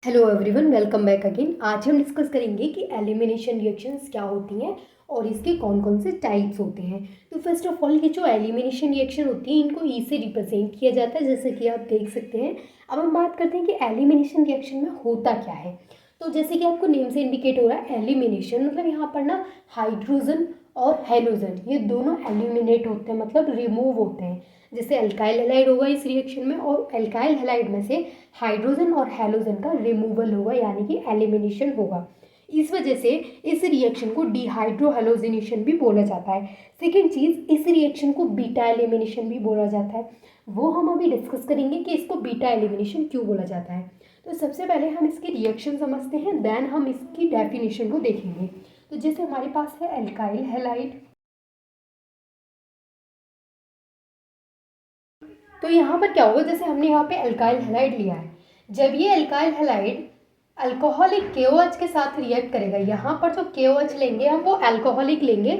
Hello everyone, welcome back again. आज हम discuss करेंगे कि एलिमिनेशन रिएक्शंस क्या होती हैं और इसके कौन कौन से टाइप्स होते हैं। तो फर्स्ट ऑफ ऑल, ये जो एलिमिनेशन रिएक्शन होती है इनको ई से रिप्रेजेंट किया जाता है, जैसे कि आप देख सकते हैं। अब हम बात करते हैं कि एलिमिनेशन रिएक्शन में होता क्या है। तो जैसे कि आपको नेम से इंडिकेट हो रहा है, एलिमिनेशन मतलब यहाँ पर ना हाइड्रोजन और हेलोजन ये दोनों एलिमिनेट होते हैं, मतलब रिमूव होते हैं। जैसे अल्काइल हैलाइड होगा इस रिएक्शन में, और अल्काइल हैलाइड में से हाइड्रोजन और हेलोजन का रिमूवल होगा, यानी कि एलिमिनेशन होगा। इस वजह से इस रिएक्शन को डिहाइड्रोहेलोजिनेशन भी बोला जाता है। सेकेंड चीज़, इस रिएक्शन को बीटा एलिमिनेशन भी बोला जाता है। वो हम अभी डिस्कस करेंगे कि इसको बीटा एलिमिनेशन क्यों बोला जाता है। तो सबसे पहले हम इसकी रिएक्शन समझते हैं, देन हम इसकी डेफिनेशन को देखेंगे। तो जैसे हमारे पास है अल्काइल हैलाइड, तो यहाँ पर क्या होगा, जैसे हमने यहाँ पे अल्काइल हैलाइड लिया है, जब ये अल्काइल हैलाइड अल्कोहलिक KOH के साथ रिएक्ट करेगा, यहाँ पर जो KOH लेंगे हम वो अल्कोहलिक लेंगे।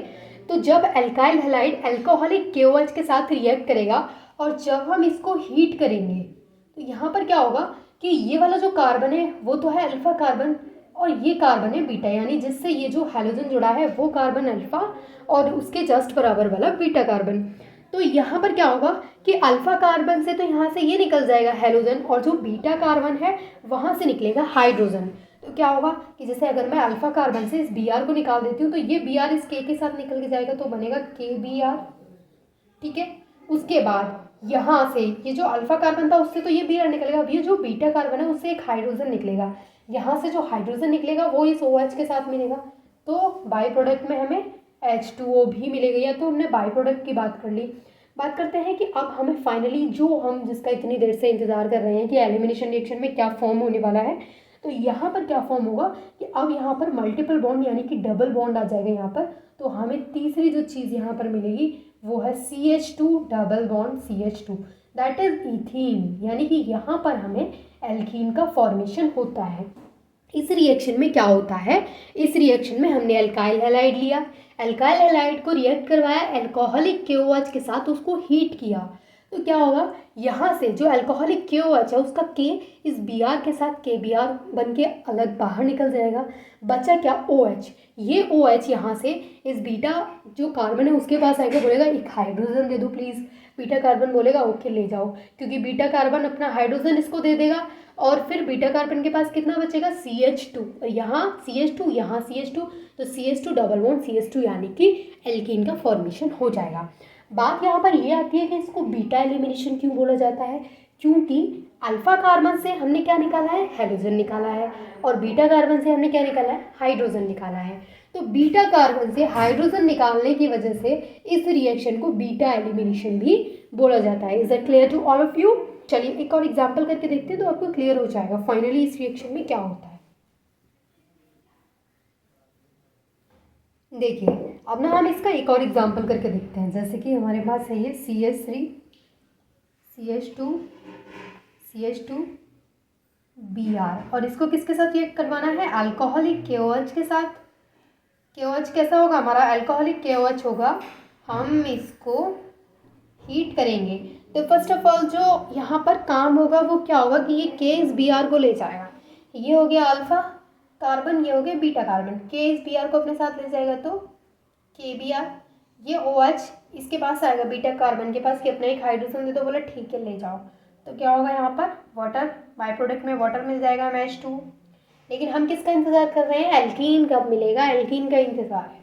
तो जब अल्काइल हैलाइड अल्कोहलिक KOH के साथ रिएक्ट करेगा और जब हम इसको हीट करेंगे, तो यहाँ पर क्या होगा कि ये वाला जो कार्बन है वो तो है अल्फा कार्बन और ये कार्बन है बीटा, यानी जिससे ये जो हैलोजन जुड़ा है वो कार्बन अल्फा और उसके जस्ट बराबर वाला बीटा कार्बन। तो यहाँ पर क्या होगा कि अल्फा कार्बन से तो यहाँ से ये निकल जाएगा हेलोजन, और जो बीटा कार्बन है वहाँ से निकलेगा हाइड्रोजन। तो क्या होगा कि जैसे अगर मैं अल्फा कार्बन से इस Br को निकाल देती हूँ तो ये Br इस K के साथ निकल के जाएगा, तो बनेगा KBr। ठीक है, उसके बाद यहाँ से ये जो अल्फा कार्बन था उससे तो ये Br निकलेगा, अब ये जो बीटा कार्बन है उससे एक हाइड्रोजन निकलेगा, यहाँ से जो हाइड्रोजन निकलेगा वो इस OH के साथ मिलेगा, तो बाई प्रोडक्ट में हमें H2O भी मिलेगा। या तो हमने बाई प्रोडक्ट की बात कर ली। बात करते हैं कि अब हमें फाइनली जो हम जिसका इतनी देर से इंतजार कर रहे हैं कि एलिमिनेशन रिएक्शन में क्या फॉर्म होने वाला है, तो यहाँ पर क्या फॉर्म होगा कि अब यहाँ पर मल्टीपल बॉन्ड यानी कि डबल बॉन्ड आ जाएगा यहाँ पर। तो हमें तीसरी जो चीज़ यहाँ पर मिलेगी वो है CH2 double bond CH2, that is ethene, यानी कि यहाँ पर हमें एल्कीन का फॉर्मेशन होता है। इस रिएक्शन में क्या होता है, इस रिएक्शन में हमने अल्काइल हैलाइड लिया, अल्काइल हैलाइड को रिएक्ट करवाया अल्कोहलिक KOH के साथ, उसको हीट किया, तो क्या होगा यहाँ से जो अल्कोहलिक KOH है उसका K इस Br के साथ KBr बन के अलग बाहर निकल जाएगा। बचा क्या, OH। ये OH यहाँ से इस बीटा जो कार्बन है उसके पास आएगा, बोलेगा एक हाइड्रोजन दे दो प्लीज़। बीटा कार्बन बोलेगा ओके ले जाओ, क्योंकि बीटा कार्बन अपना हाइड्रोजन इसको दे देगा, और फिर बीटा कार्बन के पास कितना बचेगा CH2, और यहाँ CH2 यहाँ CH2, तो CH2 डबल बॉन्ड CH2 यानी कि एल्कीन का फॉर्मेशन हो जाएगा। बात यहाँ पर ये आती है कि इसको बीटा एलिमिनेशन क्यों बोला जाता है, क्योंकि अल्फा कार्बन से हमने क्या निकाला है, हेलोजन निकाला है, और बीटा कार्बन से हमने क्या निकाला है, हाइड्रोजन निकाला है। तो बीटा कार्बन से हाइड्रोजन निकालने की वजह से इस रिएक्शन को बीटा एलिमिनेशन भी बोला जाता है। Is that clear to all of you? चलिए एक और एग्जाम्पल करके देखते हैं तो आपको क्लियर हो जाएगा फाइनली इस रिएक्शन में क्या होता है। देखिए अब ना हम इसका एक और एग्जाम्पल करके देखते हैं। जैसे कि हमारे पास है ये CH3 CH2 CH2 Br, और इसको किसके साथ रिएक्ट करवाना है, अल्कोहलिक KOH के साथ। KOH कैसा होगा हमारा, अल्कोहलिक KOH होगा। हम इसको हीट करेंगे तो फर्स्ट ऑफ ऑल जो यहाँ पर काम होगा वो क्या होगा कि ये K इस Br को ले जाएगा, ये हो गया अल्फा कार्बन, ये हो गया बीटा कार्बन, K इस Br को अपने साथ ले जाएगा तो KBr। ये OH इसके पास आएगा बीटा कार्बन के पास कि अपना एक हाइड्रोजन दे दो, बोला ठीक है ले जाओ। तो क्या होगा यहाँ पर वाटर, बाई प्रोडक्ट में वाटर मिल जाएगा हमें H2। लेकिन हम किसका इंतज़ार कर रहे हैं, एल्कीन कब मिलेगा, एल्कीन का इंतज़ार है।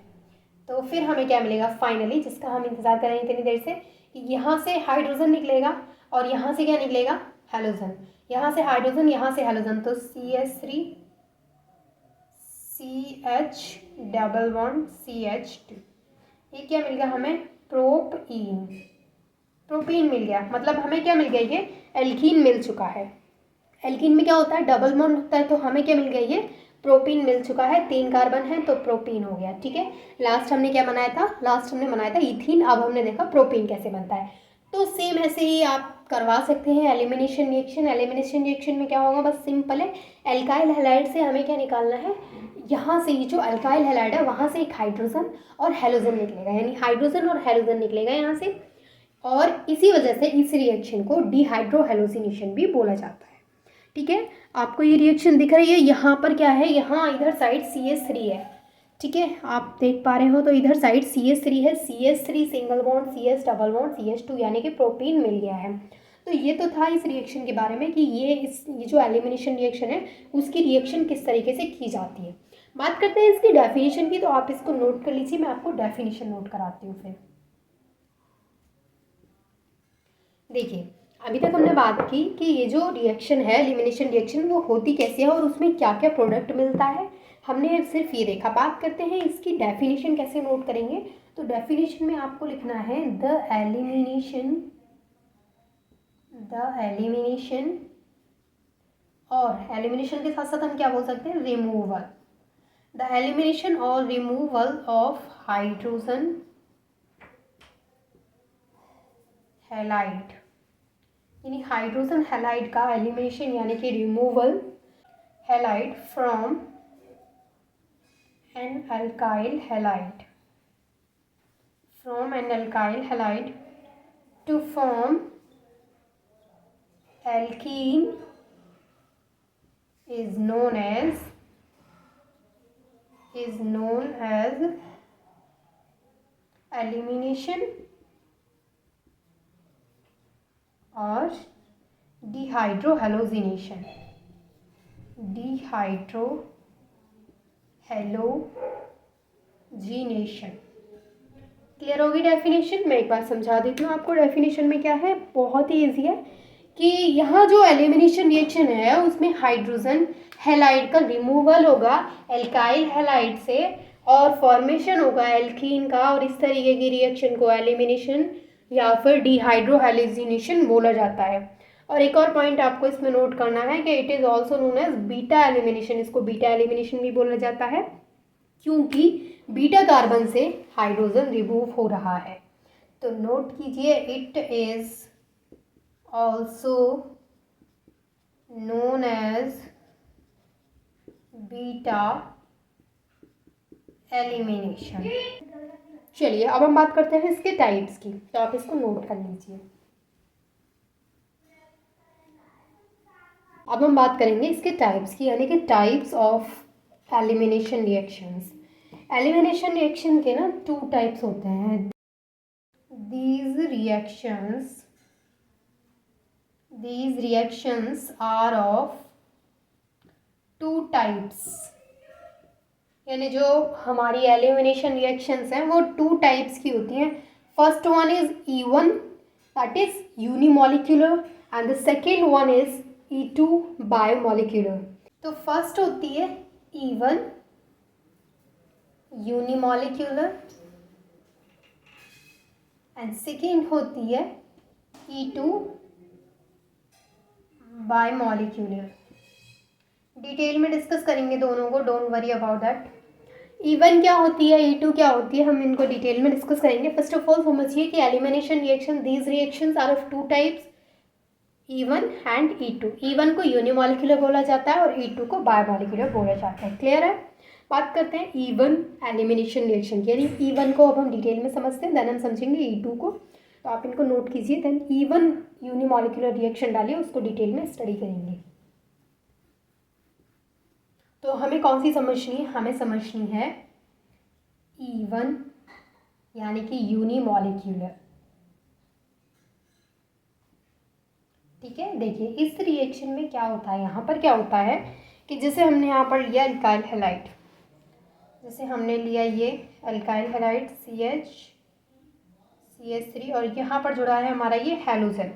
तो फिर हमें क्या मिलेगा फाइनली, जिसका हम इंतज़ार कर रहे हैं इतनी देर से, कि यहाँ से हाइड्रोजन निकलेगा और यहाँ से क्या निकलेगा, हेलोजन। यहाँ से हाइड्रोजन यहाँ से हेलोजन, तो CH3 CH double bond CH2, ये क्या मिल गया हमें, प्रोपीन। प्रोपीन मिल गया, मतलब हमें क्या मिल गया, ये एल्कीन मिल चुका है। एल्कीन में क्या होता है, डबल बॉन्ड होता है, तो हमें क्या मिल गया, ये प्रोपीन मिल चुका है। 3 कार्बन है तो प्रोपीन हो गया। ठीक है, लास्ट हमने क्या बनाया था, लास्ट हमने बनाया था इथीन, अब हमने देखा प्रोपीन कैसे बनता है। तो सेम ऐसे ही आप करवा सकते हैं एलिमिनेशन रिएक्शन। एलिमिनेशन रिएक्शन में क्या होगा, बस सिंपल है, एल्काइल हैलाइड से हमें क्या निकालना है, यहाँ से ये जो अल्काइल हैलाइड है वहाँ से एक हाइड्रोजन और हेलोजन निकलेगा, यानी हाइड्रोजन और हेलोजन निकलेगा यहाँ से, और इसी वजह से इस रिएक्शन को डिहाइड्रोहेलोजिनेशन भी बोला जाता है। ठीक है, आपको ये रिएक्शन दिख रही है, यहाँ पर क्या है, यहाँ इधर साइड CH3 है, ठीक है, आप देख पा रहे हो, तो इधर साइड CH3 है, CH3 single bond, CH double bond, CH2 यानी कि प्रोपीन मिल गया है। तो ये तो था इस रिएक्शन के बारे में कि ये जो एलिमिनेशन रिएक्शन है उसकी रिएक्शन किस तरीके से की जाती है। बात करते हैं इसकी डेफिनेशन की, तो आप इसको नोट कर लीजिए, मैं आपको डेफिनेशन नोट कराती हूँ फिर। देखिए, अभी तक हमने बात की कि ये जो रिएक्शन है एलिमिनेशन रिएक्शन वो होती कैसे है और उसमें क्या क्या प्रोडक्ट मिलता है, हमने सिर्फ ये देखा। बात करते हैं इसकी डेफिनेशन कैसे नोट करेंगे। तो डेफिनेशन में आपको लिखना है द एलिमिनेशन और एलिमिनेशन के साथ साथ हम क्या बोल सकते हैं, रिमूवल, द एलिमिनेशन और रिमूवल ऑफ हाइड्रोजन हैलाइड, यानी हाइड्रोजन हैलाइड का एलिमिनेशन यानी कि removal halide from an alkyl halide to form alkene is known as elimination और dehydrohallucination। क्लियर होगी डेफिनेशन। मैं एक बार समझा देती हूँ आपको डेफिनेशन में क्या है, बहुत ही ईजी है कि यहाँ जो एलिमिनेशन रिएक्शन है उसमें हाइड्रोजन हैलाइड का रिमूवल होगा एल्काइल हैलाइड से और फॉर्मेशन होगा एल्कीन का, और इस तरीके की रिएक्शन को एलिमिनेशन या फिर डिहाइड्रोहैलोजिनेशन बोला जाता है। और एक और पॉइंट आपको इसमें नोट करना है कि it is also known as beta elimination, इसको बीटा एलिमिनेशन भी बोला जाता है क्योंकि बीटा कार्बन से हाइड्रोजन रिमूव हो रहा है। तो नोट कीजिए, it is also known as beta elimination. चलिए अब हम बात करते हैं इसके टाइप्स की, तो आप इसको नोट कर लीजिए। अब हम बात करेंगे इसके टाइप्स की, यानी कि types of elimination reactions. Elimination reaction के ना 2 टाइप्स होते हैं। these reactions are of 2 types, यानी जो हमारी एलिमिनेशन रिएक्शंस हैं वो 2 टाइप्स की होती हैं। First one is E1 that is unimolecular and the second one is E2 biomolecular. तो फर्स्ट होती है E1 यूनिमॉलिक्यूलर एंड सेकेंड होती है E2 बायोमॉलिक्यूलर। डिटेल में डिस्कस करेंगे दोनों को, don't worry about that. E1 क्या होती है, E2 क्या होती है, हम इनको डिटेल में डिस्कस करेंगे। फर्स्ट ऑफ ऑल समझिए कि elimination reaction, these reactions are of 2 types, E1 and E2। E1 को यूनिमॉलिक्यूलर बोला जाता है और E2 को बायोमॉलिक्यूलर बोला जाता है। क्लियर है। बात करते हैं E1 एलिमिनेशन रिएक्शन की, यानी E1 को अब हम डिटेल में समझते हैं, देन हम समझेंगे E2 को। तो आप इनको नोट कीजिए, देन E1 यूनिमॉलिक्यूलर रिएक्शन डालिए, उसको डिटेल में स्टडी करेंगे। तो हमें कौन सी समझनी है, हमें समझनी है E1 यानी कि यूनिमॉलिक्यूलर। ठीक है, देखिए इस रिएक्शन में क्या होता है, यहाँ पर क्या होता है कि जैसे हमने यहाँ पर लिया अल्काइल हैलाइड, जैसे हमने लिया ये अल्काइल हैलाइड CH3 और यहाँ पर जुड़ा है हमारा ये हैलोजन,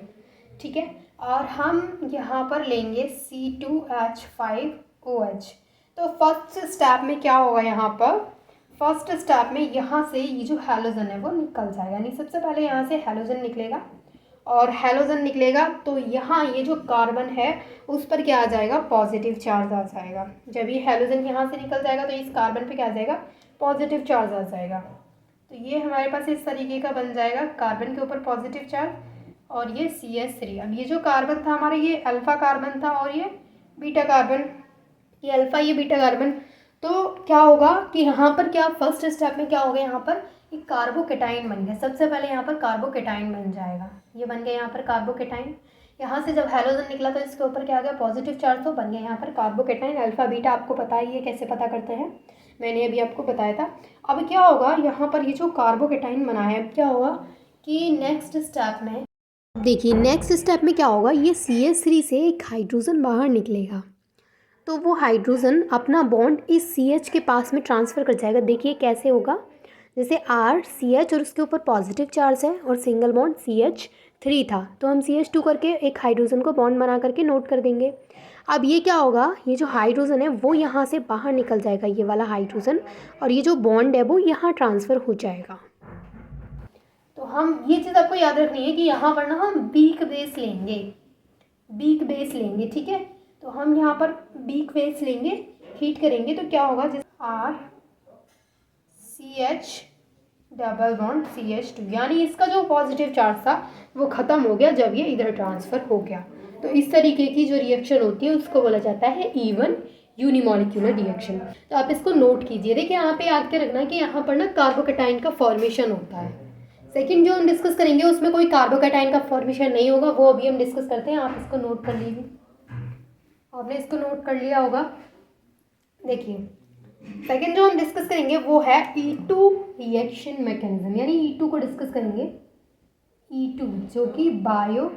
ठीक है, और हम यहाँ पर लेंगे C2H5OH। तो फर्स्ट स्टेप में क्या होगा, यहाँ पर फर्स्ट स्टेप में यहाँ से ये जो हैलोजन है वो निकल जाएगा, यानी सबसे पहले यहाँ से हैलोजन निकलेगा और हैलोजन निकलेगा तो यहाँ ये जो कार्बन है उस पर क्या आ जाएगा, पॉजिटिव चार्ज आ जाएगा। जब ये हैलोजन यहाँ से निकल जाएगा तो इस कार्बन पे क्या आ जाएगा, पॉजिटिव चार्ज आ जाएगा। तो ये हमारे पास इस तरीके का बन जाएगा, कार्बन के ऊपर पॉजिटिव चार्ज और ये CH3। अब ये जो कार्बन था हमारा ये अल्फ़ा कार्बन था और ये बीटा कार्बन, ये अल्फ़ा ये बीटा कार्बन। तो क्या होगा कि यहाँ पर क्या फर्स्ट स्टेप में क्या होगा, यहाँ पर एक कार्बोकेटाइन बन गया। सबसे पहले यहाँ पर कार्बोकेटाइन बन जाएगा, ये बन गया यहाँ पर कार्बोकेटाइन। यहाँ से जब हैलोजन निकला तो इसके ऊपर क्या आ गया, पॉजिटिव चार्ज, तो बन गया यहाँ पर कार्बोकेटाइन अल्फा बीटा। आपको पता ही है कैसे पता करते हैं, मैंने अभी आपको बताया था। अब क्या होगा यहाँ पर, ये जो कार्बोकेटाइन बना है, अब क्या होगा कि नेक्स्ट स्टेप में देखिए, नेक्स्ट स्टेप में क्या होगा, ये CH3 से एक हाइड्रोजन बाहर निकलेगा, तो वो हाइड्रोजन अपना बॉन्ड इस CH के पास में ट्रांसफ़र कर जाएगा। देखिए कैसे होगा, जैसे RCH और उसके ऊपर पॉजिटिव चार्ज है और सिंगल बॉन्ड CH3 था, तो हम CH2 करके एक हाइड्रोजन को बॉन्ड बना करके नोट कर देंगे। अब ये क्या होगा, ये जो हाइड्रोजन है वो यहाँ से बाहर निकल जाएगा, ये वाला हाइड्रोजन, और ये जो बॉन्ड है वो यहाँ ट्रांसफ़र हो जाएगा। तो हम ये चीज़ आपको याद रखनी है कि यहाँ पर ना हम वीक बेस लेंगे, वीक बेस लेंगे, ठीक है। तो हम यहाँ पर वीक बेस लेंगे, हीट करेंगे तो क्या होगा, जैसे RCH डबल बॉन्ड CH2, यानी इसका जो पॉजिटिव चार्ज था वो ख़त्म हो गया जब ये इधर ट्रांसफ़र हो गया। तो इस तरीके की जो रिएक्शन होती है उसको बोला जाता है इवन यूनिमॉलिक्यूलर रिएक्शन। तो आप इसको नोट कीजिए। देखिए यहाँ पे याद के रखना कि यहाँ पर ना कार्बोकेटाइन का फॉर्मेशन होता है। सेकंड जो हम डिस्कस करेंगे उसमें कोई कार्बोकेटाइन का फॉर्मेशन नहीं होगा, वो अभी हम डिस्कस करते हैं। आप इसको नोट कर लीजिए, आपने इसको नोट कर लिया होगा। देखिए सेकंड जो हम डिस्कस करेंगे वो है E2 रिएक्शन मैकेनिज्म, यानी E2 को डिस्कस करेंगे। E2 जो कि बायो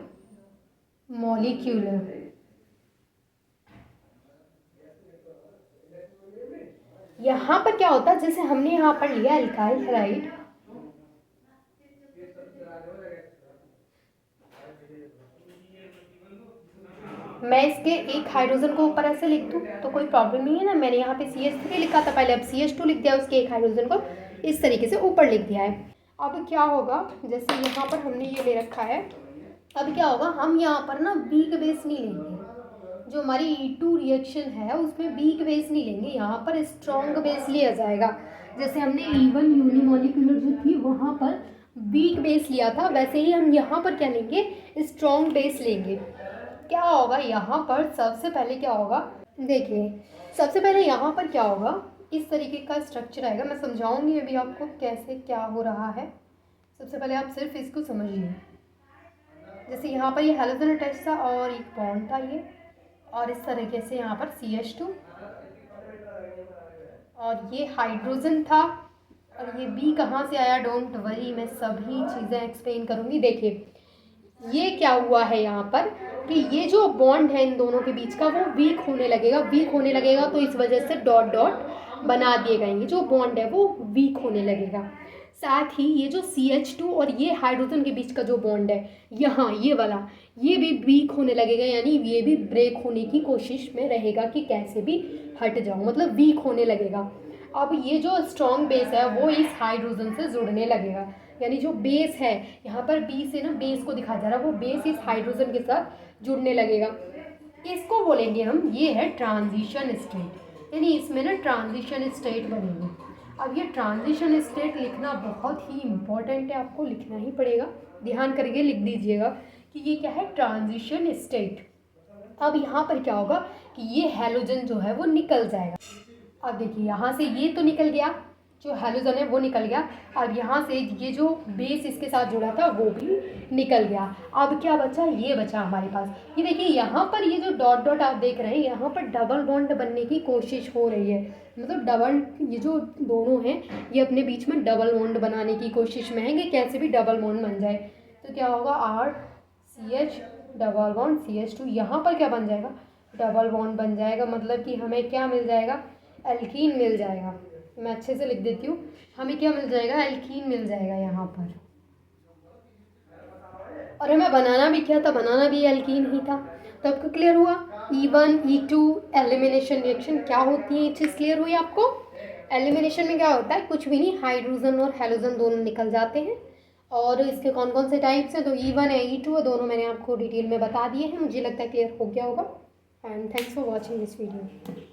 मॉलिक्यूलर, यहाँ पर क्या होता है, जैसे हमने यहाँ पर लिया एल्काइल हैलाइड, मैं इसके एक हाइड्रोजन को ऊपर ऐसे लिख दूँ तो कोई प्रॉब्लम नहीं है ना। मैंने यहाँ पे CH3 लिखा था पहले, अब CH2 लिख दिया, उसके एक हाइड्रोजन को इस तरीके से ऊपर लिख दिया है। अब क्या होगा, जैसे यहाँ पर हमने ये ले रखा है, अब क्या होगा, हम यहाँ पर ना वीक बेस नहीं लेंगे। जो हमारी E2 रिएक्शन है उसमें वीक बेस नहीं लेंगे, यहाँ पर स्ट्रॉन्ग बेस लिया जाएगा। जैसे हमने इवन यूनिमॉलिक्यूलर जो थी वहाँ पर वीक बेस लिया था, वैसे ही हम यहाँ पर क्या लेंगे, स्ट्रॉन्ग बेस लेंगे। क्या होगा यहाँ पर, सबसे पहले क्या होगा, देखिए सबसे पहले यहाँ पर क्या होगा, इस तरीके का स्ट्रक्चर आएगा। मैं समझाऊंगी अभी आपको कैसे क्या हो रहा है। सबसे पहले आप सिर्फ इसको समझिए। जैसे यहाँ पर ये हैलोजन अटैच था और एक बॉन्ड था ये, और इस तरीके से यहाँ पर CH2 और ये हाइड्रोजन था, और ये B कहाँ से आया, डोंट वरी, मैं सभी चीज़ें एक्सप्लेन करूँगी। देखिए ये क्या हुआ है यहाँ पर कि ये जो बॉन्ड है इन दोनों के बीच का वो वीक होने लगेगा, वीक होने लगेगा, तो इस वजह से डॉट डॉट बना दिए गए, जो बॉन्ड है वो वीक होने लगेगा। साथ ही ये जो CH2 और ये हाइड्रोजन के बीच का जो बॉन्ड है यहाँ ये वाला, ये भी वीक होने लगेगा, यानी ये भी ब्रेक होने की कोशिश में रहेगा कि कैसे भी हट जाओ, मतलब वीक होने लगेगा। अब ये जो स्ट्रॉन्ग बेस है वो इस हाइड्रोजन से जुड़ने लगेगा, यानी जो बेस है यहाँ पर B से ना बेस को दिखा जा रहा है, वो बेस इस हाइड्रोजन के साथ जुड़ने लगेगा। इसको बोलेंगे हम, ये है ट्रांजिशन स्टेट, यानी इसमें ना ट्रांजिशन स्टेट बनेगी। अब ये ट्रांजिशन स्टेट लिखना बहुत ही इम्पोर्टेंट है, आपको लिखना ही पड़ेगा, ध्यान करके लिख दीजिएगा कि ये क्या है, ट्रांजिशन स्टेट। अब यहाँ पर क्या होगा कि ये हैलोजन जो है वो निकल जाएगा। अब देखिए यहाँ से ये तो निकल गया, जो हैलोजन है वो निकल गया। अब यहाँ से ये जो बेस इसके साथ जुड़ा था वो भी निकल गया। अब क्या बचा, ये बचा हमारे पास। ये देखिए यहाँ पर ये जो डॉट डॉट आप देख रहे हैं, यहाँ पर डबल बॉन्ड बनने की कोशिश हो रही है, मतलब डबल, ये जो दोनों हैं ये अपने बीच में डबल बॉन्ड बनाने की कोशिश में है कि कैसे भी डबल बॉन्ड बन जाए। तो क्या होगा, RCH डबल बॉन्ड CH2, यहाँ पर क्या बन जाएगा, डबल बॉन्ड बन जाएगा, मतलब कि हमें क्या मिल जाएगा, एल्कीन मिल जाएगा। मैं अच्छे से लिख देती हूँ, हमें क्या मिल जाएगा, एल्कीन मिल जाएगा यहाँ पर। और हमें बनाना भी क्या था, बनाना भी एल्कीन ही था। तो आपको क्लियर हुआ E1 E2 एलिमिनेशन रिएक्शन क्या होती है, ये चीज़ क्लियर हुई आपको। एलिमिनेशन में क्या होता है, कुछ भी नहीं, हाइड्रोजन और हैलोजन दोनों निकल जाते हैं। और इसके कौन कौन से टाइप्स हैं, तो E1 है E2 है, दोनों मैंने आपको डिटेल में बता दिए हैं। मुझे लगता है क्लियर हो गया होगा। And thanks for watching this video.